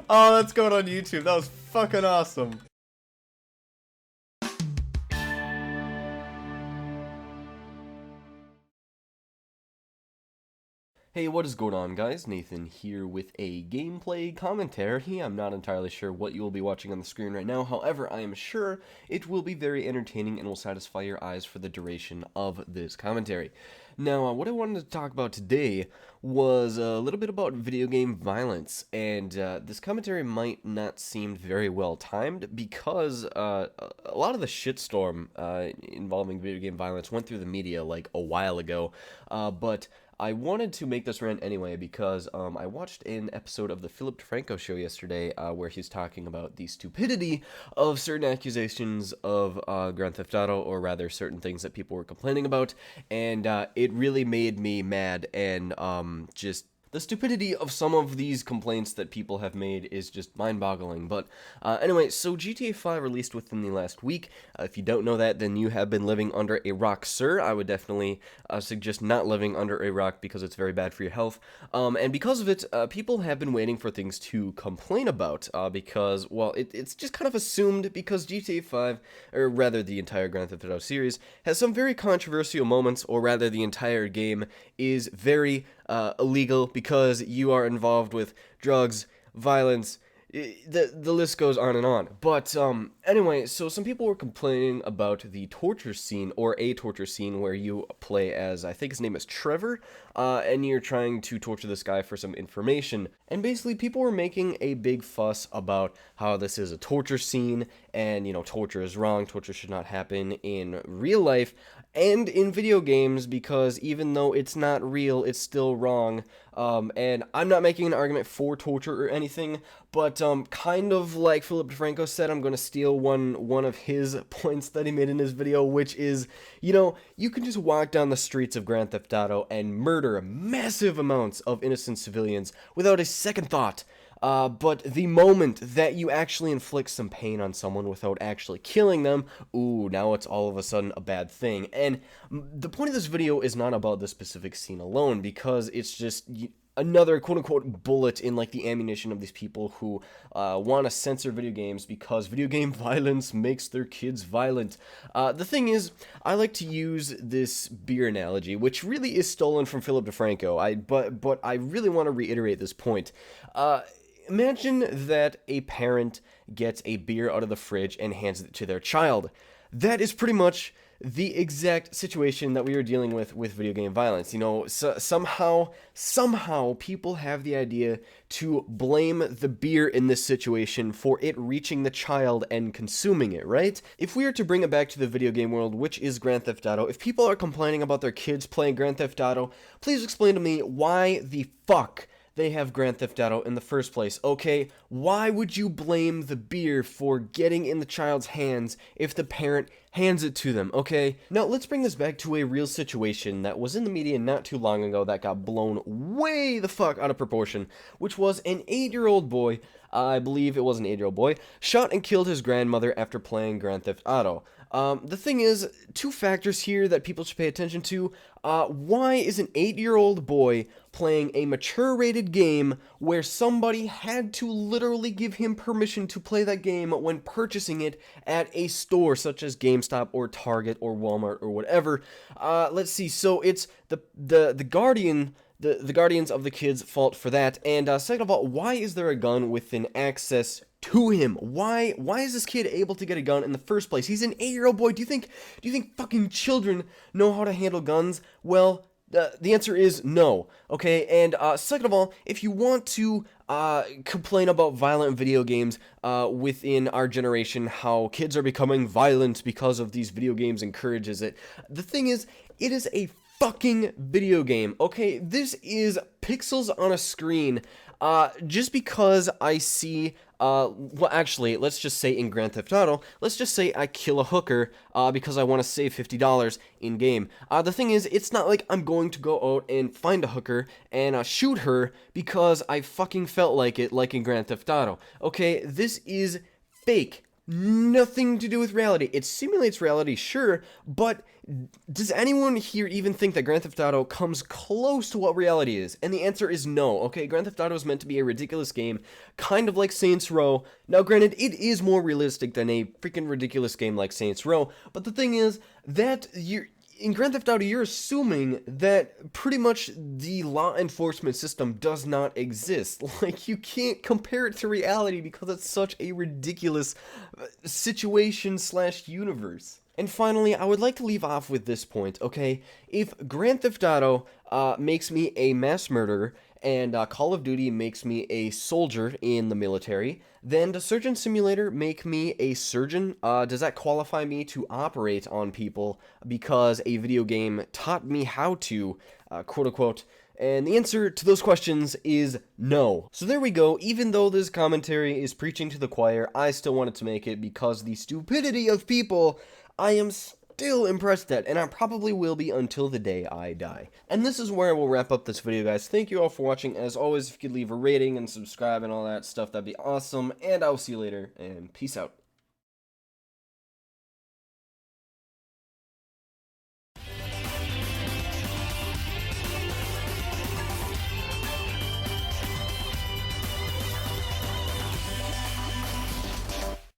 Oh, that's going on YouTube. That was fucking awesome. Hey, what is going on, guys? Nathan here with a gameplay commentary. I'm not entirely sure what you will be watching on the screen right now. However, I am sure it will be very entertaining and will satisfy your eyes for the duration of this commentary. Now, what I wanted to talk about today was a little bit about video game violence, and this commentary might not seem very well timed because a lot of the shitstorm involving video game violence went through the media like a while ago, but I wanted to make this rant anyway because I watched an episode of the Philip DeFranco show yesterday where he's talking about the stupidity of certain accusations of Grand Theft Auto, or rather certain things that people were complaining about, and it really made me mad, and just the stupidity of some of these complaints that people have made is just mind-boggling. But anyway, so GTA 5 released within the last week. If you don't know that, then you have been living under a rock, sir. I would definitely suggest not living under a rock because it's very bad for your health. And because of it, people have been waiting for things to complain about because, well, it's just kind of assumed because GTA 5, or rather the entire Grand Theft Auto series, has some very controversial moments, or rather the entire game is very illegal because you are involved with drugs, violence, the list goes on and on. But anyway, so some people were complaining about the torture scene, or a torture scene where you play as, I think his name is Trevor, and you're trying to torture this guy for some information. And basically people were making a big fuss about how this is a torture scene, and, you know, torture is wrong, torture should not happen in real life and in video games, because even though it's not real, it's still wrong. And I'm not making an argument for torture or anything, but kind of like Philip DeFranco said, I'm going to steal one of his points that he made in his video, which is, you know, you can just walk down the streets of Grand Theft Auto and murder massive amounts of innocent civilians without a second thought. But the moment that you actually inflict some pain on someone without actually killing them, ooh, now it's all of a sudden a bad thing. And the point of this video is not about this specific scene alone, because it's just another quote-unquote bullet in like the ammunition of these people who want to censor video games because video game violence makes their kids violent. The thing is, I like to use this beer analogy, which really is stolen from Philip DeFranco. But I really want to reiterate this point. Imagine that a parent gets a beer out of the fridge and hands it to their child. That is pretty much the exact situation that we are dealing with video game violence. You know, somehow people have the idea to blame the beer in this situation for it reaching the child and consuming it, right? If we are to bring it back to the video game world, which is Grand Theft Auto, if people are complaining about their kids playing Grand Theft Auto, please explain to me why the fuck they have Grand Theft Auto in the first place, okay? Why would you blame the beer for getting in the child's hands if the parent hands it to them, okay? Now, let's bring this back to a real situation that was in the media not too long ago that got blown way the fuck out of proportion, which was an 8-year-old boy, I believe it was an 8-year-old boy, shot and killed his grandmother after playing Grand Theft Auto. The thing is, two factors here that people should pay attention to. Why is an 8-year-old boy playing a mature-rated game where somebody had to literally give him permission to play that game when purchasing it at a store such as GameStop or Target or Walmart or whatever? Let's see, so it's the guardian... The guardians of the kid's fault for that, and second of all, why is there a gun within access to him? Why is this kid able to get a gun in the first place? He's an 8-year-old boy. Do you think fucking children know how to handle guns? Well, the answer is no, okay? And second of all, if you want to complain about violent video games within our generation, how kids are becoming violent because of these video games encourages it, the thing is, it is a fucking video game, okay? This is pixels on a screen. Just because I see, well, actually, let's just say in Grand Theft Auto, let's just say I kill a hooker, because I want to save $50 in game. The thing is, it's not like I'm going to go out and find a hooker and shoot her because I fucking felt like it, like in Grand Theft Auto. Okay, this is fake. nothing to do with reality. It simulates reality, sure, but does anyone here even think that Grand Theft Auto comes close to what reality is? And the answer is no, okay? Grand Theft Auto is meant to be a ridiculous game, kind of like Saints Row. Now, granted, it is more realistic than a freaking ridiculous game like Saints Row, but the thing is that in Grand Theft Auto, you're assuming that pretty much the law enforcement system does not exist. Like, you can't compare it to reality because it's such a ridiculous situation slash universe. And finally, I would like to leave off with this point, okay? If Grand Theft Auto makes me a mass murderer, and Call of Duty makes me a soldier in the military, then does Surgeon Simulator make me a surgeon? Does that qualify me to operate on people because a video game taught me how to, quote-unquote? And the answer to those questions is no. So there we go. Even though this commentary is preaching to the choir, I still wanted to make it because the stupidity of people I am still impressed at, and I probably will be until the day I die. And this is where I will wrap up this video, guys. Thank you all for watching. As always, if you could leave a rating and subscribe and all that stuff, that'd be awesome. And I will see you later, and peace out.